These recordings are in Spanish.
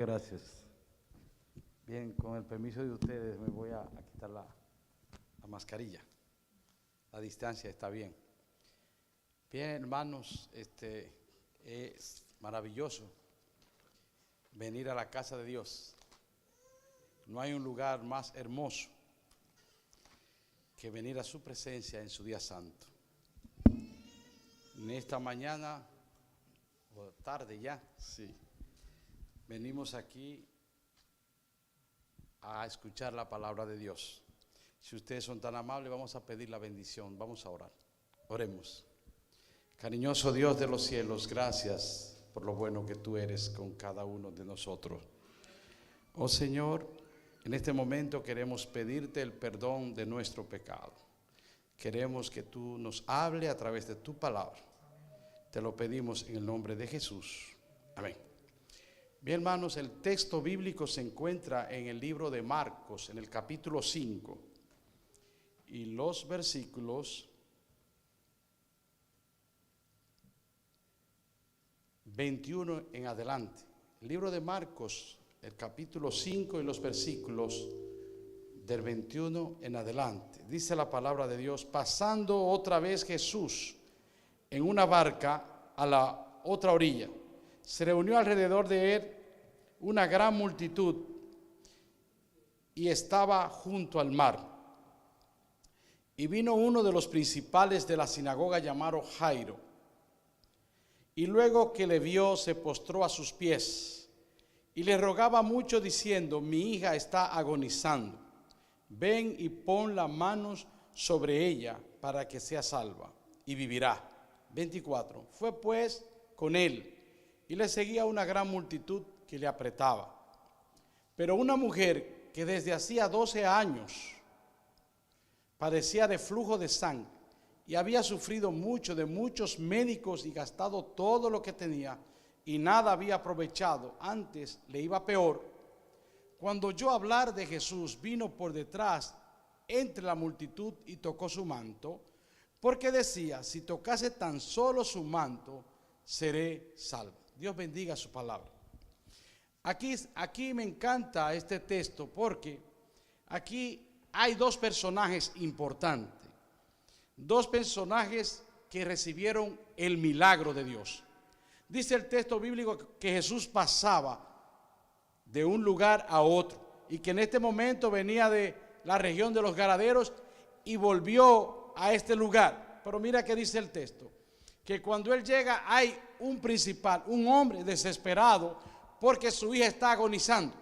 Gracias. Bien, con el permiso de ustedes me voy a quitar la mascarilla. La distancia está bien. Bien, hermanos, es maravilloso venir a la casa de Dios. No hay un lugar más hermoso que venir a su presencia en su día santo. En esta mañana, o tarde ya, sí, venimos aquí a escuchar la palabra de Dios. Si ustedes son tan amables, vamos a pedir la bendición, vamos a orar. Oremos. Cariñoso Dios de los cielos, gracias por lo bueno que tú eres con cada uno de nosotros. Oh Señor, en este momento queremos pedirte el perdón de nuestro pecado. Queremos que tú nos hable a través de tu palabra. Te lo pedimos en el nombre de Jesús. Amén. Bien, hermanos, el texto bíblico se encuentra en el libro de Marcos, en el capítulo 5, y los versículos 21 en adelante. El libro de Marcos, el capítulo 5 y los versículos del 21 en adelante. Dice la palabra de Dios: pasando otra vez Jesús en una barca a la otra orilla, se reunió alrededor de él una gran multitud y estaba junto al mar. Y vino uno de los principales de la sinagoga llamado Jairo, y luego que le vio se postró a sus pies y le rogaba mucho diciendo: mi hija está agonizando, ven y pon las manos sobre ella para que sea salva y vivirá. 24. Fue pues con él y le seguía una gran multitud que le apretaba. Pero una mujer que desde hacía 12 años padecía de flujo de sangre y había sufrido mucho de muchos médicos y gastado todo lo que tenía y nada había aprovechado, antes le iba peor, cuando oyó hablar de Jesús, vino por detrás entre la multitud y tocó su manto, porque decía: si tocase tan solo su manto, seré salvo. Dios bendiga su palabra. Aquí me encanta este texto porque aquí hay dos personajes importantes, dos personajes que recibieron el milagro de Dios. Dice el texto bíblico que Jesús pasaba de un lugar a otro y que en este momento venía de la región de los Gadarenos y volvió a este lugar. Pero mira que dice el texto, que cuando él llega hay un principal, un hombre desesperado porque su hija está agonizando.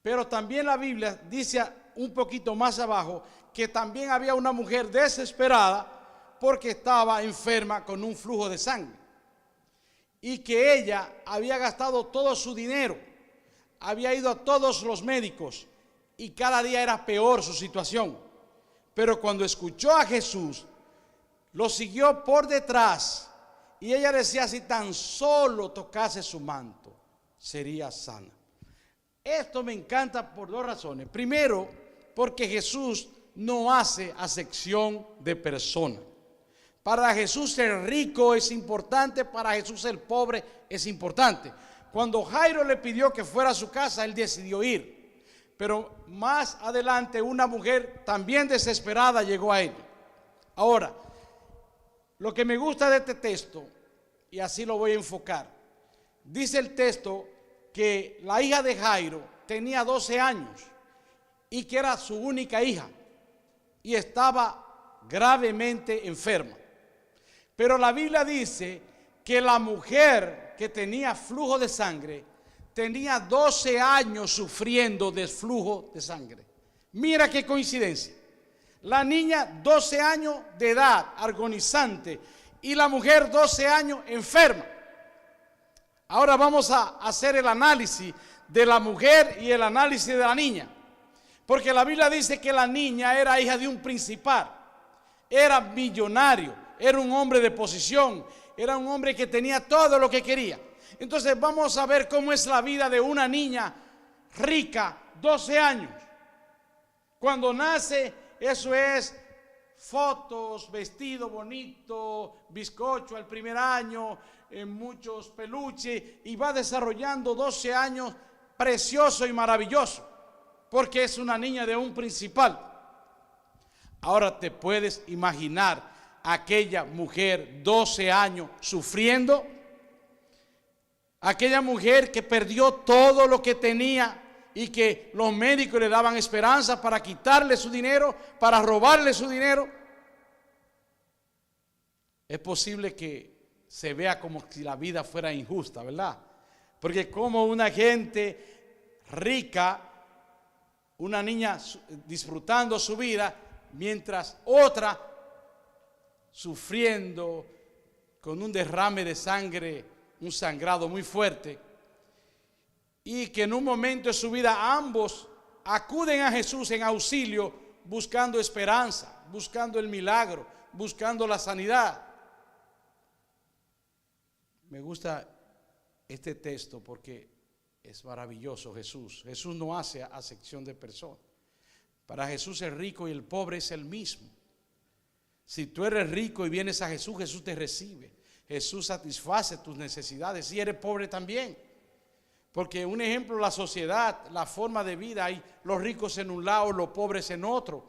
Pero también la Biblia dice un poquito más abajo que también había una mujer desesperada porque estaba enferma con un flujo de sangre y que ella había gastado todo su dinero, había ido a todos los médicos y cada día era peor su situación. Pero cuando escuchó a Jesús, lo siguió por detrás y ella decía: si tan solo tocase su manto, sería sana. Esto me encanta por dos razones. Primero, porque Jesús no hace acepción de persona. Para Jesús el rico es importante, para Jesús el pobre es importante. Cuando Jairo le pidió que fuera a su casa, él decidió ir. Pero más adelante una mujer también desesperada llegó a él. Ahora, lo que me gusta de este texto, y así lo voy a enfocar, dice el texto que la hija de Jairo tenía 12 años y que era su única hija y estaba gravemente enferma. Pero la Biblia dice que la mujer que tenía flujo de sangre tenía 12 años sufriendo de flujo de sangre. Mira qué coincidencia. La niña 12 años de edad, agonizante, y la mujer 12 años enferma. Ahora vamos a hacer el análisis de la mujer y el análisis de la niña. Porque la Biblia dice que la niña era hija de un principal, era millonario, era un hombre de posición, era un hombre que tenía todo lo que quería. Entonces vamos a ver cómo es la vida de una niña rica, 12 años. Cuando nace, eso es fotos, vestido bonito, bizcocho al primer año, en muchos peluches y va desarrollando 12 años precioso y maravilloso, porque es una niña de un principal. Ahora te puedes imaginar aquella mujer 12 años sufriendo, aquella mujer que perdió todo lo que tenía y que los médicos le daban esperanza para quitarle su dinero, para robarle su dinero. Es posible que se vea como si la vida fuera injusta, ¿verdad? Porque como una gente rica, una niña disfrutando su vida, mientras otra sufriendo con un derrame de sangre, un sangrado muy fuerte, y que en un momento de su vida ambos acuden a Jesús en auxilio, buscando esperanza, buscando el milagro, buscando la sanidad. Me gusta este texto porque es maravilloso. Jesús no hace acepción de personas. Para Jesús el rico y el pobre es el mismo. Si tú eres rico y vienes a Jesús, Jesús te recibe. Jesús satisface tus necesidades. Si eres pobre también. Porque un ejemplo, la sociedad, la forma de vida, hay los ricos en un lado, los pobres en otro.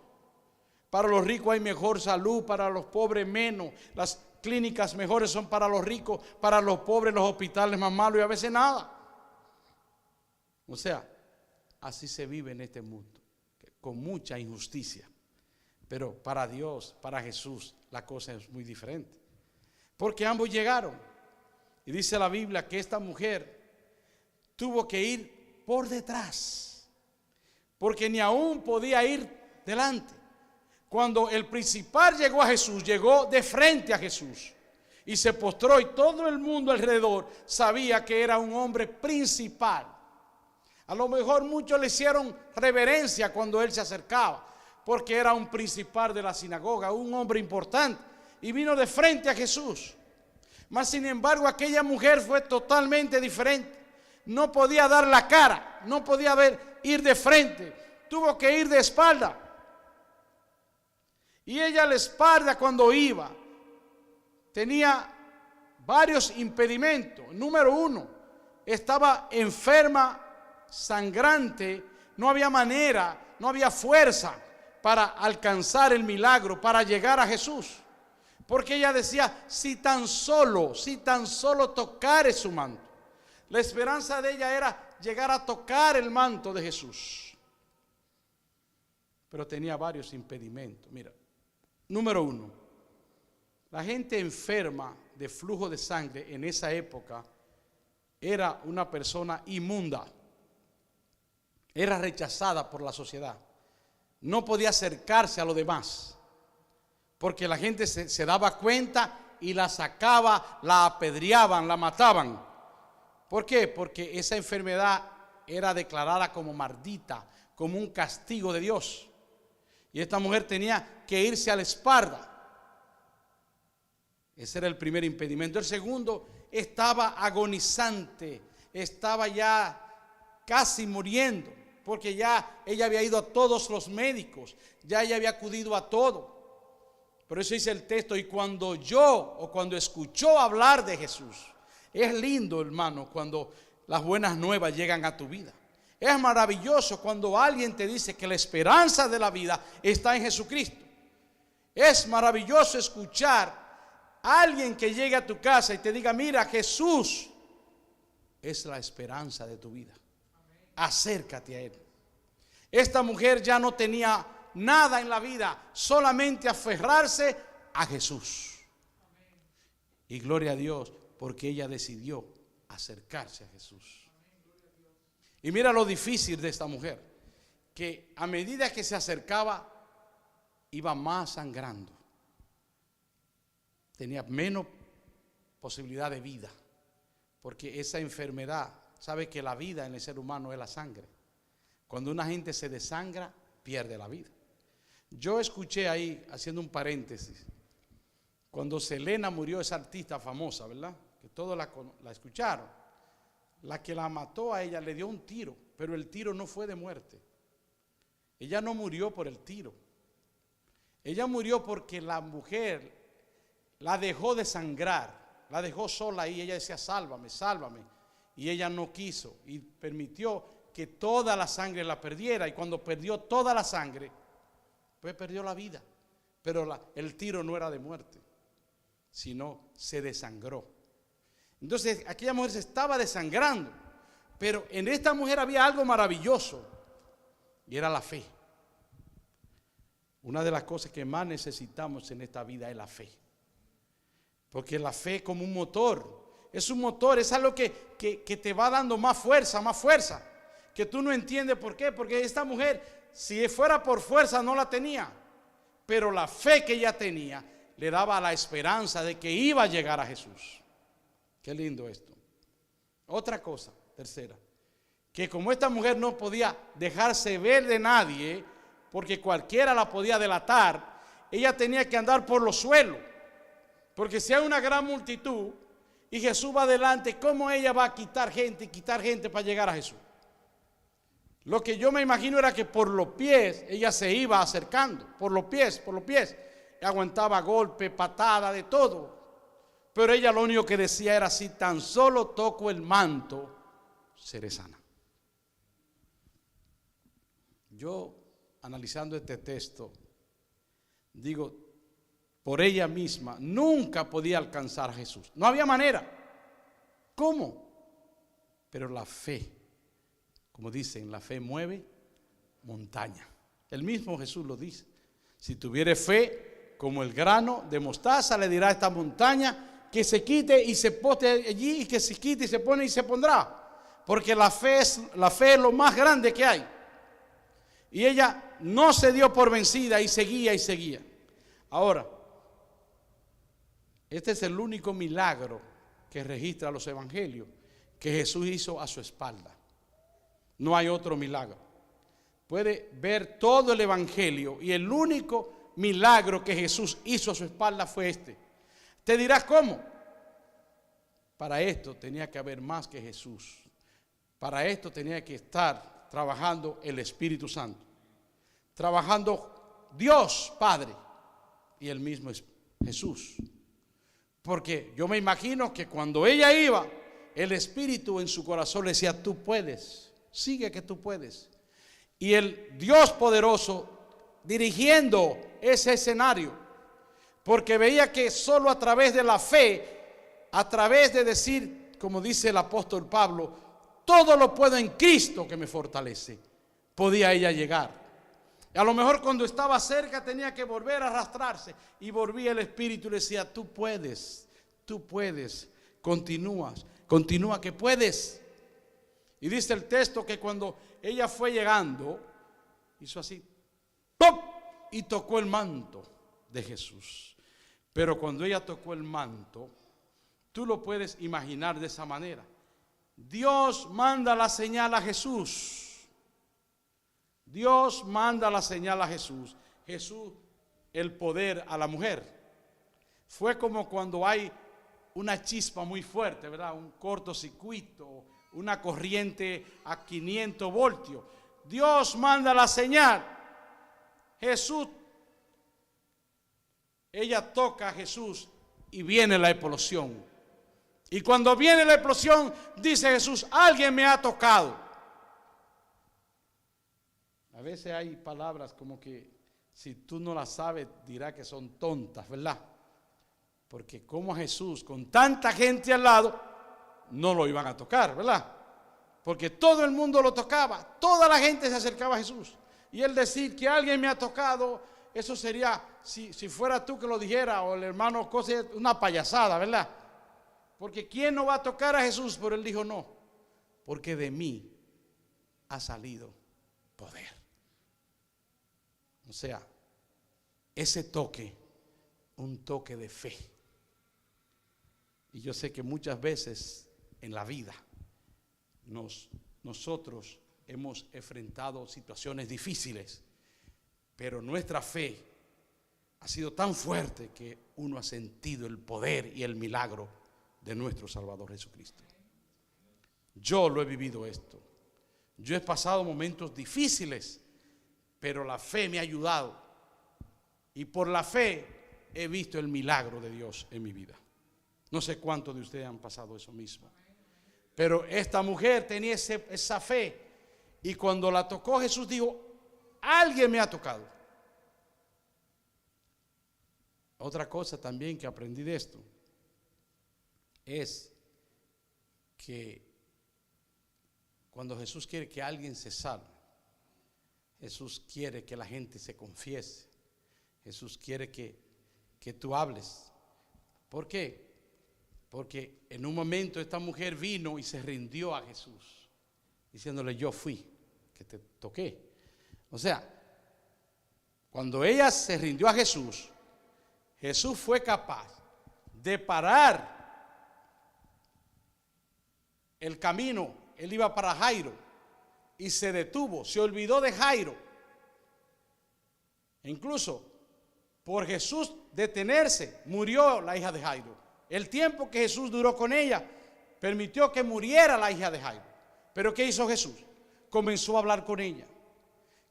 Para los ricos hay mejor salud, para los pobres menos. Las clínicas mejores son para los ricos, para los pobres los hospitales más malos y a veces nada. O sea, así se vive en este mundo, con mucha injusticia. Pero para Dios, para Jesús, la cosa es muy diferente. Porque ambos llegaron. Y dice la Biblia que esta mujer tuvo que ir por detrás, porque ni aún podía ir delante. Cuando el principal llegó a Jesús, llegó de frente a Jesús y se postró, y todo el mundo alrededor sabía que era un hombre principal. A lo mejor muchos le hicieron reverencia cuando él se acercaba, porque era un principal de la sinagoga, un hombre importante, y vino de frente a Jesús. Mas sin embargo aquella mujer fue totalmente diferente. No podía dar la cara, no podía ir de frente, tuvo que ir de espalda. Y ella a la espalda cuando iba tenía varios impedimentos. Número uno, estaba enferma, sangrante, no había manera, no había fuerza para alcanzar el milagro, para llegar a Jesús. Porque ella decía, si tan solo tocare su manto. La esperanza de ella era llegar a tocar el manto de Jesús. Pero tenía varios impedimentos. Mira, número uno, la gente enferma de flujo de sangre en esa época era una persona inmunda. Era rechazada por la sociedad. No podía acercarse a los demás, porque la gente se daba cuenta y la sacaba, la apedreaban, la mataban. ¿Por qué? Porque esa enfermedad era declarada como maldita, como un castigo de Dios. Y esta mujer tenía que irse a la espalda. Ese era el primer impedimento. El segundo, estaba agonizante, estaba ya casi muriendo, porque ya ella había ido a todos los médicos, ya ella había acudido a todo. Por eso dice el texto, y cuando escuchó hablar de Jesús. Es lindo, hermano, cuando las buenas nuevas llegan a tu vida. Es maravilloso cuando alguien te dice que la esperanza de la vida está en Jesucristo. Es maravilloso escuchar a alguien que llegue a tu casa y te diga, mira, Jesús es la esperanza de tu vida. Acércate a Él. Esta mujer ya no tenía nada en la vida, solamente aferrarse a Jesús. Y gloria a Dios, porque ella decidió acercarse a Jesús. Y mira lo difícil de esta mujer, que a medida que se acercaba, iba más sangrando. Tenía menos posibilidad de vida, porque esa enfermedad, sabe que la vida en el ser humano es la sangre. Cuando una gente se desangra, pierde la vida. Yo escuché ahí, haciendo un paréntesis, cuando Selena murió, esa artista famosa, ¿verdad? Que todos la escucharon. La que la mató a ella le dio un tiro, pero el tiro no fue de muerte. Ella no murió por el tiro. Ella murió porque la mujer la dejó de sangrar. La dejó sola ahí. Ella decía, sálvame, sálvame. Y ella no quiso y permitió que toda la sangre la perdiera. Y cuando perdió toda la sangre, pues perdió la vida. Pero el tiro no era de muerte, sino se desangró. Entonces aquella mujer se estaba desangrando. Pero en esta mujer había algo maravilloso, y era la fe. Una de las cosas que más necesitamos en esta vida es la fe. Porque la fe es como un motor. Es un motor, es algo que te va dando más fuerza, que tú no entiendes por qué. Porque esta mujer, si fuera por fuerza, no la tenía. Pero la fe que ella tenía le daba la esperanza de que iba a llegar a Jesús. Qué lindo esto. Otra cosa, tercera, que como esta mujer no podía dejarse ver de nadie, porque cualquiera la podía delatar, ella tenía que andar por los suelos. Porque si hay una gran multitud y Jesús va adelante, ¿cómo ella va a quitar gente para llegar a Jesús? Lo que yo me imagino era que por los pies ella se iba acercando, por los pies, aguantaba golpe, patada, de todo. Pero ella lo único que decía era, si tan solo toco el manto, seré sana. Yo, analizando este texto, digo, por ella misma nunca podía alcanzar a Jesús. No había manera. ¿Cómo? Pero la fe, como dicen, la fe mueve montaña. El mismo Jesús lo dice. Si tuviere fe como el grano de mostaza, le dirá a esta montaña que se quite y se poste allí, y que se quite y se pone y se pondrá. Porque la fe es lo más grande que hay. Y ella no se dio por vencida y seguía y seguía. Ahora, este es el único milagro que registra los evangelios que Jesús hizo a su espalda. No hay otro milagro. Puede ver todo el evangelio y el único milagro que Jesús hizo a su espalda fue este. Te dirás, ¿cómo? Para esto tenía que haber más que Jesús. Para esto tenía que estar trabajando el Espíritu Santo, trabajando Dios Padre y el mismo Jesús. Porque yo me imagino que cuando ella iba, el Espíritu en su corazón le decía, tú puedes, sigue que tú puedes. Y el Dios poderoso dirigiendo ese escenario, porque veía que solo a través de la fe, a través de decir, como dice el apóstol Pablo, todo lo puedo en Cristo que me fortalece, podía ella llegar. A lo mejor cuando estaba cerca tenía que volver a arrastrarse, y volvía el Espíritu y le decía, tú puedes, continúa que puedes. Y dice el texto que cuando ella fue llegando, hizo así, ¡pum!, y tocó el manto de Jesús. Pero cuando ella tocó el manto, tú lo puedes imaginar de esa manera. Dios manda la señal a Jesús. Dios manda la señal a Jesús. Jesús, el poder a la mujer. Fue como cuando hay una chispa muy fuerte, ¿verdad? Un cortocircuito, una corriente a 500 voltios. Dios manda la señal. Jesús, ella toca a Jesús y viene la explosión. Y cuando viene la explosión, dice Jesús, alguien me ha tocado. A veces hay palabras como que si tú no las sabes, dirá que son tontas, ¿verdad? Porque como a Jesús, con tanta gente al lado, no lo iban a tocar, ¿verdad? Porque todo el mundo lo tocaba, toda la gente se acercaba a Jesús. Y él decir que alguien me ha tocado, eso sería, si fuera tú que lo dijera, o el hermano José, una payasada, ¿verdad? Porque ¿quién no va a tocar a Jesús? Pero él dijo no, porque de mí ha salido poder. O sea, ese toque, un toque de fe. Y yo sé que muchas veces en la vida nosotros hemos enfrentado situaciones difíciles, pero nuestra fe ha sido tan fuerte que uno ha sentido el poder y el milagro de nuestro Salvador Jesucristo. Yo lo he vivido esto. Yo he pasado momentos difíciles, pero la fe me ha ayudado. Y por la fe he visto el milagro de Dios en mi vida. No sé cuántos de ustedes han pasado eso mismo. Pero esta mujer tenía esa fe. Y cuando la tocó, Jesús dijo, alguien me ha tocado. Otra cosa también que aprendí de esto es que cuando Jesús quiere que alguien se salve, Jesús quiere que la gente se confiese. Jesús quiere que tú hables. ¿Por qué? Porque en un momento esta mujer vino y se rindió a Jesús, diciéndole, yo fui, que te toqué. O sea, cuando ella se rindió a Jesús, Jesús fue capaz de parar el camino. Él iba para Jairo y se detuvo, se olvidó de Jairo. E incluso por Jesús detenerse, murió la hija de Jairo. El tiempo que Jesús duró con ella permitió que muriera la hija de Jairo. Pero ¿qué hizo Jesús? Comenzó a hablar con ella.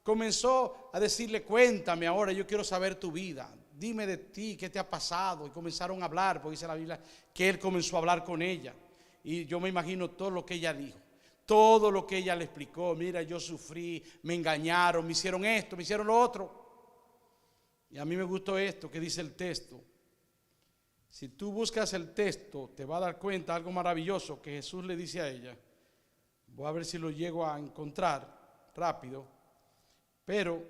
Comenzó a decirle, cuéntame ahora, yo quiero saber tu vida. Dime de ti, qué te ha pasado. Y comenzaron a hablar, porque dice la Biblia que él comenzó a hablar con ella. Y yo me imagino todo lo que ella dijo, todo lo que ella le explicó. Mira, yo sufrí, me engañaron, me hicieron esto, me hicieron lo otro. Y a mí me gustó esto que dice el texto. Si tú buscas el texto, te vas a dar cuenta algo maravilloso que Jesús le dice a ella. Voy a ver si lo llego a encontrar rápido. Pero,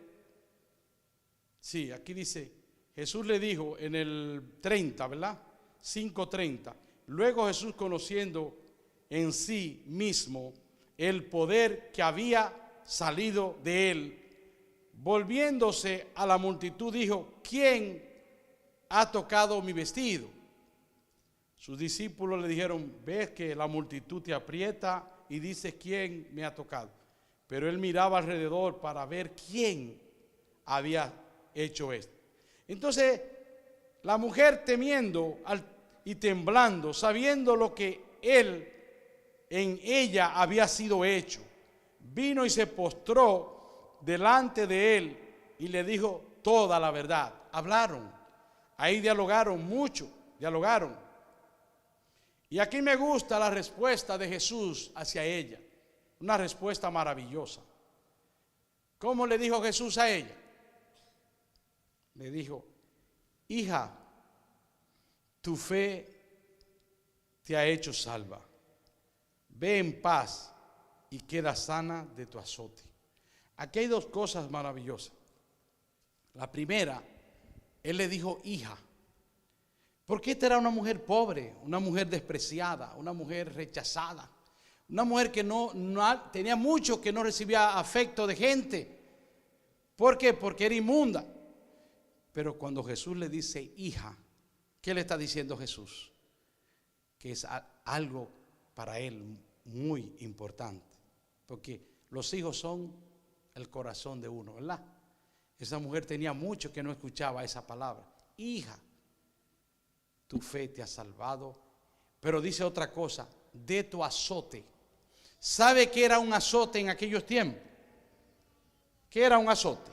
sí, aquí dice, Jesús le dijo en el 30, ¿verdad? 5:30. Luego Jesús, conociendo en sí mismo el poder que había salido de él, volviéndose a la multitud, dijo, ¿quién ha tocado mi vestido? Sus discípulos le dijeron, ves que la multitud te aprieta y dices, ¿quién me ha tocado? Pero él miraba alrededor para ver quién había hecho esto. Entonces, la mujer temiendo y temblando, sabiendo lo que él en ella había sido hecho, vino y se postró delante de él y le dijo toda la verdad. Hablaron, ahí dialogaron mucho, dialogaron. Y aquí me gusta la respuesta de Jesús hacia ella, una respuesta maravillosa. ¿Cómo le dijo Jesús a ella? Le dijo, hija, tu fe te ha hecho salva. Ve en paz y queda sana de tu azote. Aquí hay dos cosas maravillosas. La primera, él le dijo hija, porque esta era una mujer pobre, una mujer despreciada, una mujer rechazada, una mujer que no tenía mucho, que no recibía afecto de gente. ¿Por qué? Porque era inmunda. Pero cuando Jesús le dice hija, ¿qué le está diciendo Jesús? Que es algo para él muy importante, porque los hijos son el corazón de uno, ¿verdad? Esa mujer tenía mucho que no escuchaba esa palabra. Hija, tu fe te ha salvado. Pero dice otra cosa, de tu azote. ¿Sabe qué era un azote en aquellos tiempos? ¿Qué era un azote?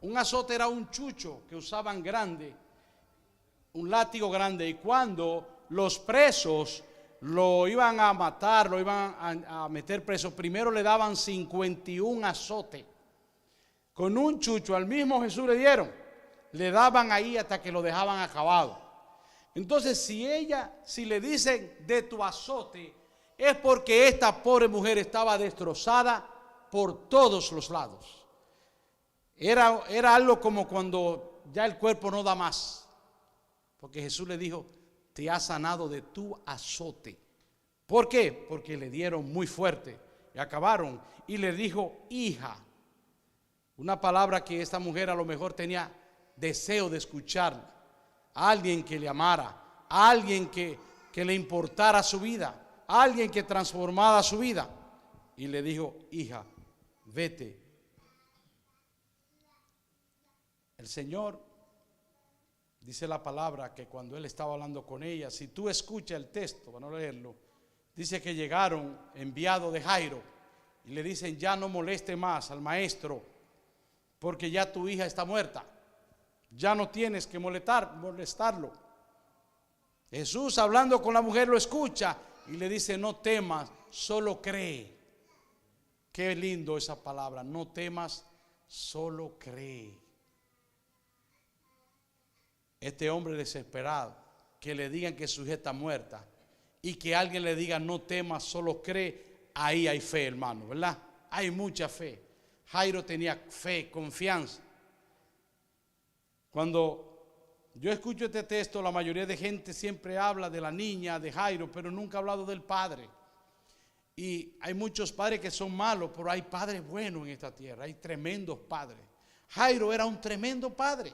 Un azote era un chucho que usaban grande, un látigo grande, y cuando los presos lo iban a matar, lo iban a meter preso, primero le daban 51 azotes. Con un chucho al mismo Jesús le dieron, le daban ahí hasta que lo dejaban acabado. Entonces, si le dicen de tu azote, es porque esta pobre mujer estaba destrozada por todos los lados. Era algo como cuando ya el cuerpo no da más, porque Jesús le dijo, te ha sanado de tu azote. ¿Por qué? Porque le dieron muy fuerte y acabaron. Y le dijo hija, una palabra que esta mujer a lo mejor tenía deseo de escuchar. A alguien que le amara, a alguien que le importara su vida, a alguien que transformara su vida. Y le dijo, hija, vete. El Señor dice la palabra que cuando Él estaba hablando con ella, si tú escuchas el texto, para no leerlo, dice que llegaron enviados de Jairo y le dicen, ya no moleste más al maestro, porque ya tu hija está muerta. Ya no tienes que molestarlo. Jesús, hablando con la mujer, lo escucha y le dice: no temas, solo cree. Qué lindo esa palabra, no temas, solo cree. Este hombre desesperado, que le digan que su hija está muerta y que alguien le diga: no temas, solo cree, ahí hay fe, hermano, ¿verdad? Hay mucha fe. Jairo tenía fe, confianza. Cuando yo escucho este texto, la mayoría de gente siempre habla de la niña, de Jairo, pero nunca ha hablado del padre. Y hay muchos padres que son malos, pero hay padres buenos en esta tierra, hay tremendos padres. Jairo era un tremendo padre.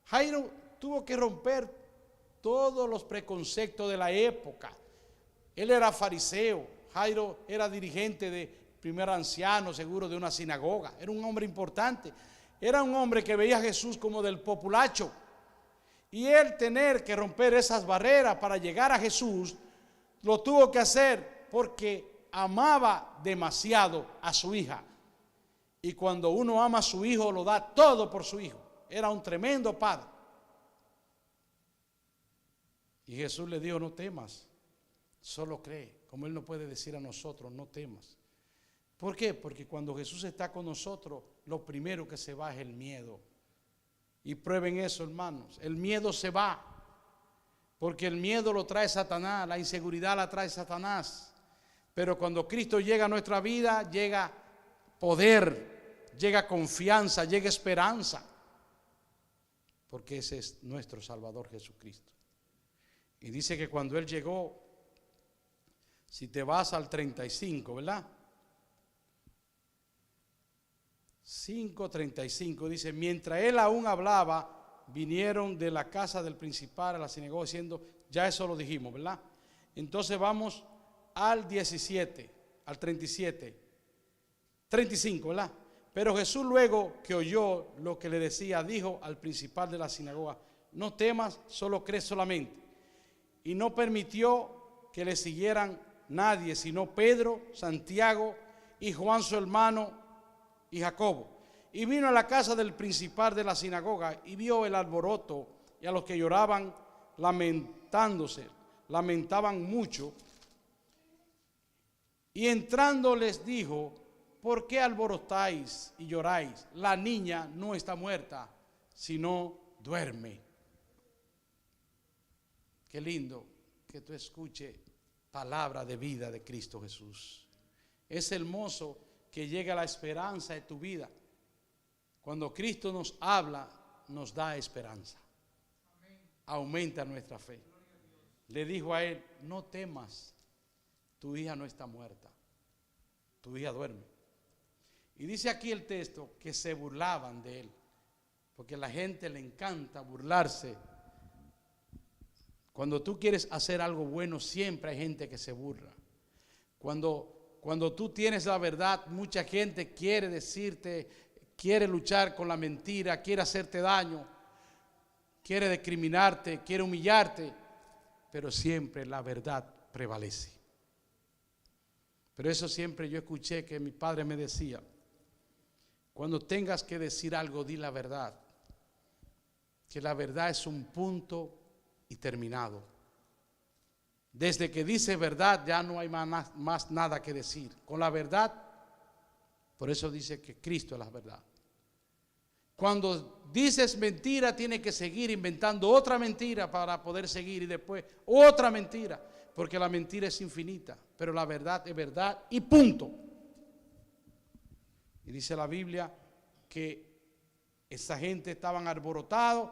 Jairo tuvo que romper todos los preconceptos de la época. Él era fariseo, Jairo era dirigente de primer anciano, seguro de una sinagoga. Era un hombre importante, era un hombre que veía a Jesús como del populacho. Y él tener que romper esas barreras para llegar a Jesús, lo tuvo que hacer porque amaba demasiado a su hija. Y cuando uno ama a su hijo, lo da todo por su hijo. Era un tremendo padre. Y Jesús le dijo: no temas, solo cree. Como Él no puede decir a nosotros: no temas. ¿Por qué? Porque cuando Jesús está con nosotros, lo primero que se va es el miedo. Y prueben eso, hermanos. El miedo se va. Porque el miedo lo trae Satanás, la inseguridad la trae Satanás. Pero cuando Cristo llega a nuestra vida, llega poder, llega confianza, llega esperanza. Porque ese es nuestro Salvador Jesucristo. Y dice que cuando Él llegó, si te vas al 35, ¿verdad? 5:35 dice: mientras Él aún hablaba, vinieron de la casa del principal a la sinagoga diciendo, ya eso lo dijimos, ¿verdad? Entonces vamos al 17, al 37, 35, ¿verdad? Pero Jesús, luego que oyó lo que le decía, dijo al principal de la sinagoga: no temas, solo cree solamente. Y no permitió que le siguieran nadie, sino Pedro, Santiago y Juan su hermano y Jacobo. Y vino a la casa del principal de la sinagoga y vio el alboroto y a los que lloraban lamentaban mucho. Y entrando les dijo: ¿por qué alborotáis y lloráis? La niña no está muerta, sino duerme. Qué lindo que tú escuches palabra de vida de Cristo Jesús. Es hermoso que llegue la esperanza de tu vida. Cuando Cristo nos habla, nos da esperanza. Aumenta nuestra fe. Le dijo a él: no temas, tu hija no está muerta, tu hija duerme. Y dice aquí el texto que se burlaban de él, porque a la gente le encanta burlarse. Cuando tú quieres hacer algo bueno, siempre hay gente que se burla. Cuando tú tienes la verdad, mucha gente quiere decirte, quiere luchar con la mentira, quiere hacerte daño, quiere discriminarte, quiere humillarte, pero siempre la verdad prevalece. Pero eso siempre yo escuché que mi padre me decía: cuando tengas que decir algo, di la verdad, que la verdad es un punto y terminado. Desde que dice verdad ya no hay más nada que decir. Con la verdad, por eso dice que Cristo es la verdad. Cuando dices mentira, tienes que seguir inventando otra mentira para poder seguir, y después otra mentira, porque la mentira es infinita, pero la verdad es verdad y punto. Y dice la Biblia que esa gente estaban alborotados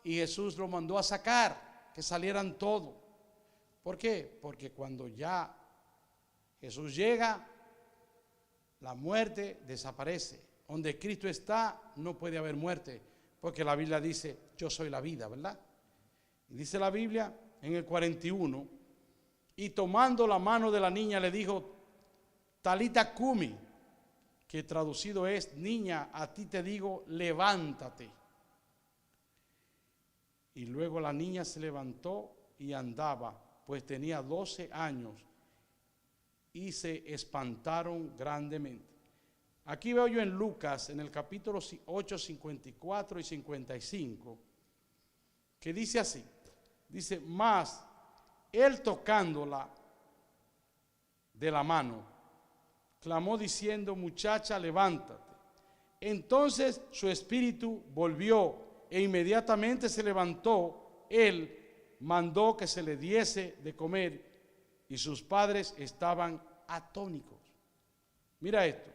y Jesús lo mandó a sacar, que salieran todos. ¿Por qué? Porque cuando ya Jesús llega, la muerte desaparece. Donde Cristo está, no puede haber muerte, porque la Biblia dice: yo soy la vida, ¿verdad? Y dice la Biblia en el 41, y tomando la mano de la niña le dijo: Talita cumi, que traducido es: niña, a ti te digo, levántate. Y luego la niña se levantó y andaba, pues tenía 12 años, y se espantaron grandemente. Aquí veo yo en Lucas, en el capítulo 8, 54 y 55, que dice así: Dice, mas él tocándola de la mano, clamó diciendo, muchacha, levántate. Entonces su espíritu volvió e inmediatamente se levantó. Él mandó que se le diese de comer y sus padres estaban atónitos. Mira esto.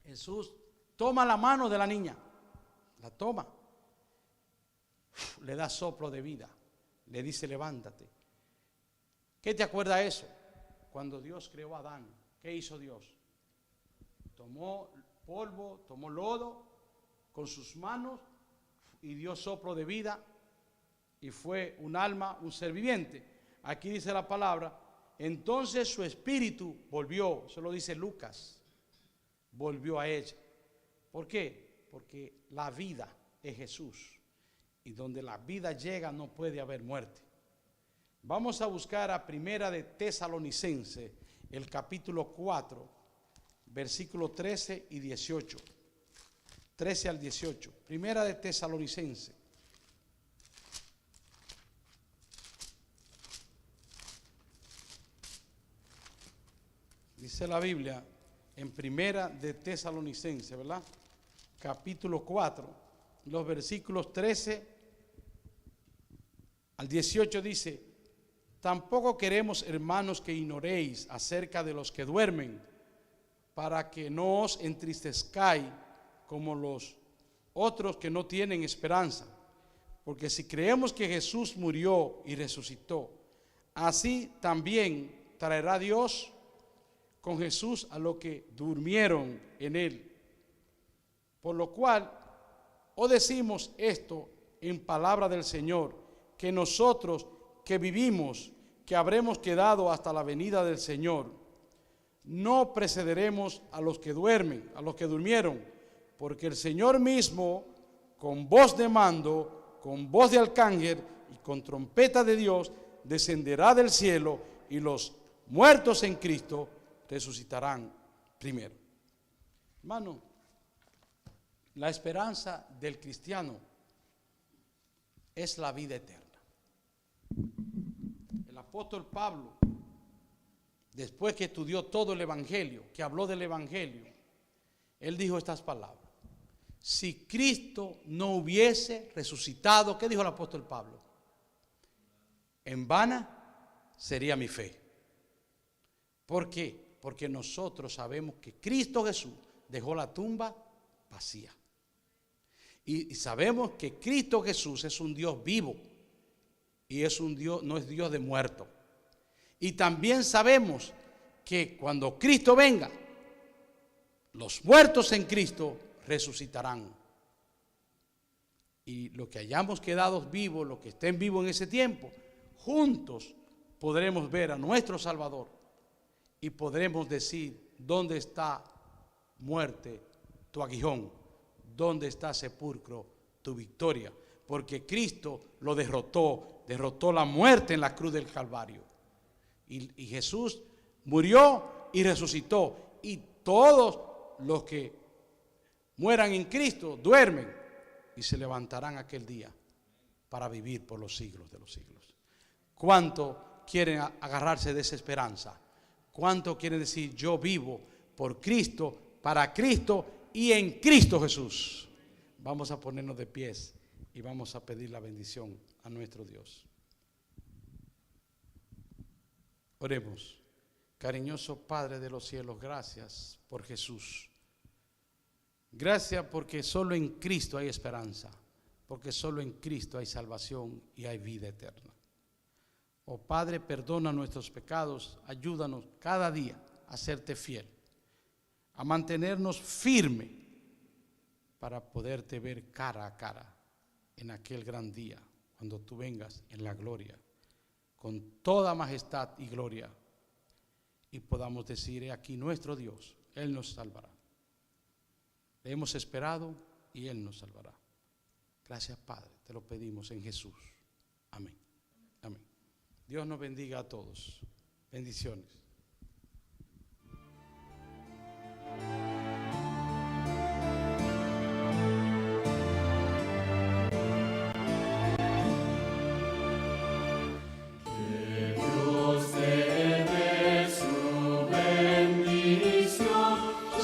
Jesús toma la mano de la niña, la toma, le da soplo de vida, le dice levántate. ¿Qué te acuerda eso? Cuando Dios creó a Adán, ¿qué hizo Dios? Tomó polvo, tomó lodo con sus manos y dio soplo de vida y fue un alma, un ser viviente. Aquí dice la palabra, entonces su espíritu volvió, eso lo dice Lucas, volvió a ella. ¿Por qué? Porque la vida es Jesús y donde la vida llega no puede haber muerte. Vamos a buscar a Primera de Tesalonicenses, el capítulo 4, versículo 13 y 18. 13 al 18. Primera de Tesalonicenses. Dice la Biblia en Primera de Tesalonicenses, ¿verdad? Capítulo 4, los versículos 13 al 18 dice, tampoco queremos, hermanos, que ignoréis acerca de los que duermen, para que no os entristezcáis como los otros que no tienen esperanza. Porque si creemos que Jesús murió y resucitó, así también traerá Dios con Jesús a los que durmieron en él. Por lo cual, os decimos esto en palabra del Señor, que nosotros que vivimos, que habremos quedado hasta la venida del Señor, no precederemos a los que duermen, a los que durmieron, porque el Señor mismo, con voz de mando, con voz de arcángel y con trompeta de Dios, descenderá del cielo y los muertos en Cristo resucitarán primero. Hermano, la esperanza del cristiano es la vida eterna. El apóstol Pablo, después que estudió todo el Evangelio, que habló del Evangelio, él dijo estas palabras. Si Cristo no hubiese resucitado, ¿qué dijo el apóstol Pablo? En vana sería mi fe. ¿Por qué? Porque nosotros sabemos que Cristo Jesús dejó la tumba vacía. Y sabemos que Cristo Jesús es un Dios vivo y es un Dios, no es Dios de muerto. Y también sabemos que cuando Cristo venga, los muertos en Cristo resucitarán. Y los que hayamos quedado vivos, los que estén vivos en ese tiempo, juntos podremos ver a nuestro Salvador y podremos decir, ¿dónde está muerte tu aguijón? ¿Dónde está sepulcro tu victoria? Porque Cristo lo derrotó la muerte en la cruz del Calvario. Y Jesús murió y resucitó. Y todos los que mueran en Cristo duermen y se levantarán aquel día para vivir por los siglos de los siglos. ¿Cuánto quieren agarrarse de esa esperanza? ¿Cuánto quieren decir yo vivo por Cristo, para Cristo y en Cristo Jesús? Vamos a ponernos de pies y vamos a pedir la bendición a nuestro Dios. Oremos. Cariñoso Padre de los cielos, gracias por Jesús. Gracias porque solo en Cristo hay esperanza, porque solo en Cristo hay salvación y hay vida eterna. Oh Padre, perdona nuestros pecados, ayúdanos cada día a serte fiel, a mantenernos firmes para poderte ver cara a cara en aquel gran día, cuando tú vengas en la gloria, con toda majestad y gloria, y podamos decir, he aquí nuestro Dios, Él nos salvará. Le hemos esperado y Él nos salvará. Gracias, Padre, te lo pedimos en Jesús. Amén. Amén. Dios nos bendiga a todos. Bendiciones.